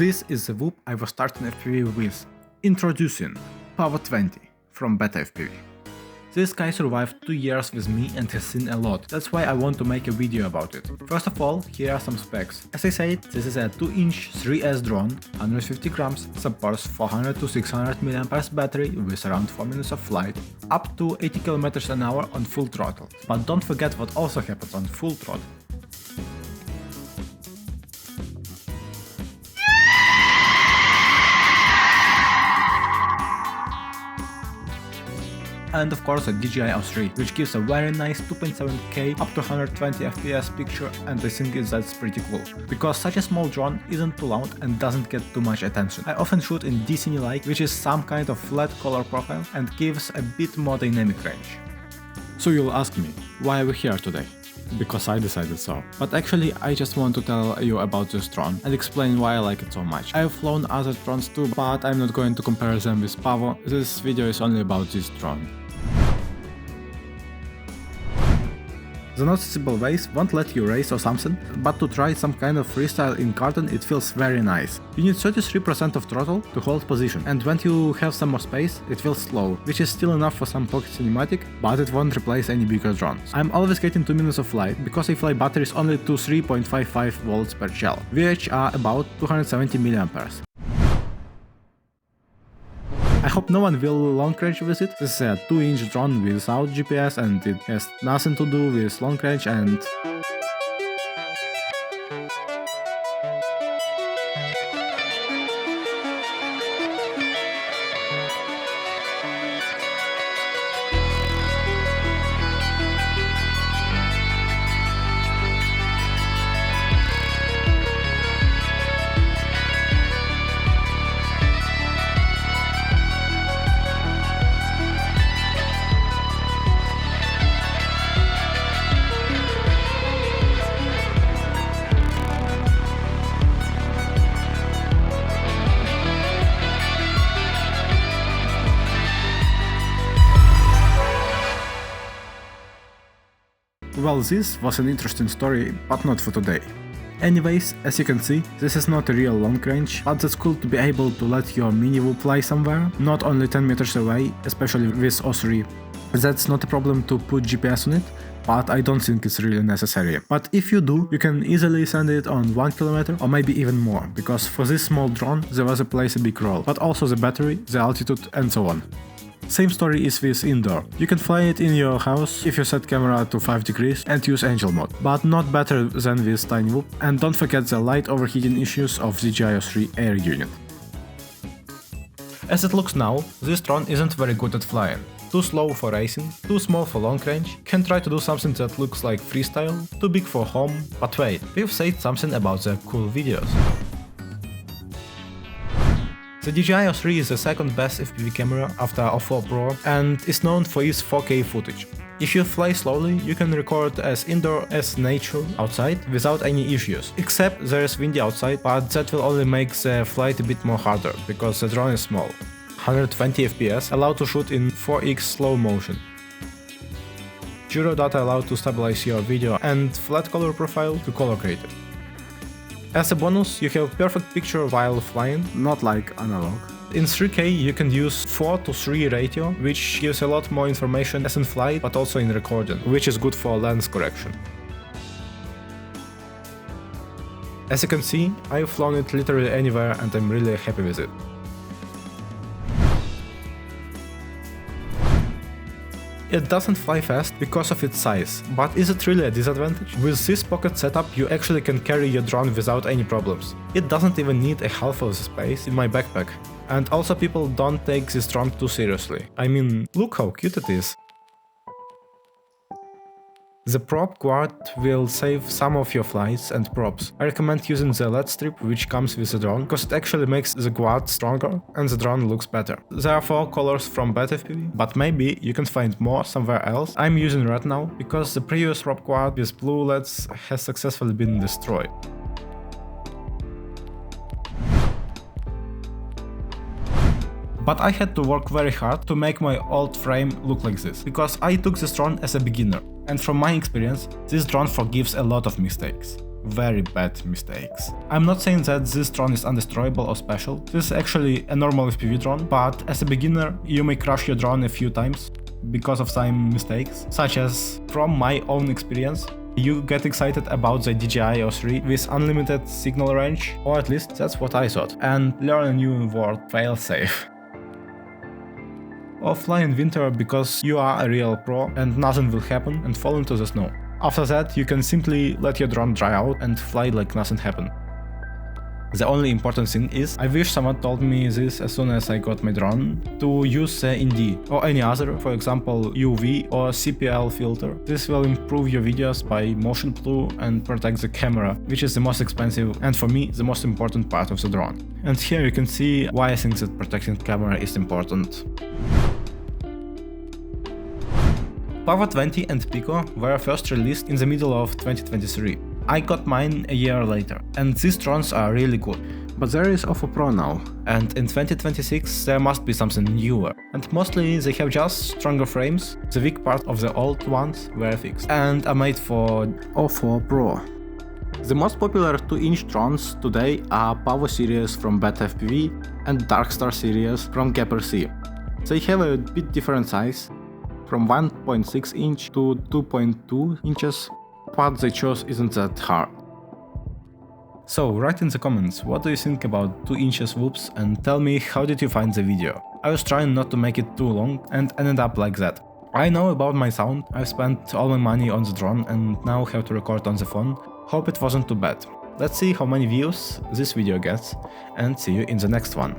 This is the whoop I was starting FPV with. Introducing pavo20 from betafpv. This guy survived 2 years with me and has seen a lot, that's why I want to make a video about it. First of all, here are some specs. As I said, this is a 2-inch 3S drone, 150 grams, supports 400 to 600 mAh battery with around 4 minutes of flight, up to 80 km an hour on full throttle. But don't forget what also happens on full throttle. And of course a DJI Osprey, which gives a very nice 2.7K up to 120 FPS picture, and I think that's pretty cool, because such a small drone isn't too loud and doesn't get too much attention. I often shoot in DCN light, which is some kind of flat color profile and gives a bit more dynamic range. So you'll ask me, why are we here today? Because I decided so. But actually I just want to tell you about this drone and explain why I like it so much. I've flown other drones too, but I'm not going to compare them with Pavo. This video is only about this drone. The noticeable waves won't let you race or something, but to try some kind of freestyle in garden it feels very nice. You need 33% of throttle to hold position, and when you have some more space, it feels slow, which is still enough for some pocket cinematic, but it won't replace any bigger drones. I'm always getting 2 minutes of flight, because I fly batteries only to 3.55 volts per shell, which are about 270 mAh. I hope no one will long range with it. This is a 2-inch drone without GPS and it has nothing to do with long range and... Well, this was an interesting story, but not for today. Anyways, as you can see, this is not a real long range, but it's cool to be able to let your mini whoop fly somewhere, not only 10 meters away, especially with Osprey. That's not a problem to put GPS on it, but I don't think it's really necessary. But if you do, you can easily send it on 1 kilometer or maybe even more, because for this small drone there was a plays a big role, but also the battery, the altitude and so on. Same story is with indoor. You can fly it in your house if you set camera to 5 degrees and use angel mode, but not better than with tiny whoop, and don't forget the light overheating issues of the DJI Osprey air unit. As it looks now, this drone isn't very good at flying. Too slow for racing, too small for long range, can try to do something that looks like freestyle, too big for home, but wait, we've said something about the cool videos. The DJI Osprey is the second best FPV camera after O4 Pro and is known for its 4K footage. If you fly slowly, you can record as indoor as nature outside without any issues, except there is windy outside, but that will only make the flight a bit more harder, because the drone is small. 120 FPS allowed to shoot in 4x slow motion. Gyro data allowed to stabilize your video and flat color profile to color grade it. As a bonus, you have perfect picture while flying, not like analog. In 3K you can use 4:3 ratio, which gives a lot more information as in flight, but also in recording, which is good for lens correction. As you can see, I've flown it literally anywhere and I'm really happy with it. It doesn't fly fast because of its size, but is it really a disadvantage? With this pocket setup you actually can carry your drone without any problems. It doesn't even need a half of the space in my backpack. And also people don't take this drone too seriously. I mean, look how cute it is. The prop guard will save some of your flights and props. I recommend using the LED strip which comes with the drone, because it actually makes the guard stronger and the drone looks better. There are 4 colors from betafpv, but maybe you can find more somewhere else. I'm using red now, because the previous prop guard with blue LEDs has successfully been destroyed. But I had to work very hard to make my old frame look like this, because I took this drone as a beginner. And from my experience, this drone forgives a lot of mistakes. very bad mistakes. I'm not saying that this drone is undestroyable or special, this is actually a normal FPV drone, but as a beginner you may crash your drone a few times because of some mistakes, such as, from my own experience, you get excited about the DJI O3 with unlimited signal range, or at least that's what I thought, and learn a new word, failsafe. Or fly in winter because you are a real pro and nothing will happen and fall into the snow. After that, you can simply let your drone dry out and fly like nothing happened. The only important thing is, I wish someone told me this as soon as I got my drone, to use the ND or any other, for example UV or CPL filter. This will improve your videos by motion blur and protect the camera, which is the most expensive and for me the most important part of the drone. And here you can see why I think that protecting the camera is important. pavo20 and Pico were first released in the middle of 2023. I got mine a year later, and these drones are really good. But there is OFO Pro now, and in 2026 there must be something newer. And mostly they have just stronger frames, the weak part of the old ones were fixed, and are made for OFO Pro. The most popular 2-inch drones today are Pavo series from betafpv and Darkstar series from GapRC. They have a bit different size, from 1.6 inch to 2.2 inches. What they chose isn't that hard. So write in the comments what do you think about 2 inches whoops and tell me how did you find the video. I was trying not to make it too long and ended up like that. I know about my sound, I've spent all my money on the drone and now have to record on the phone. Hope it wasn't too bad. Let's see how many views this video gets and see you in the next one.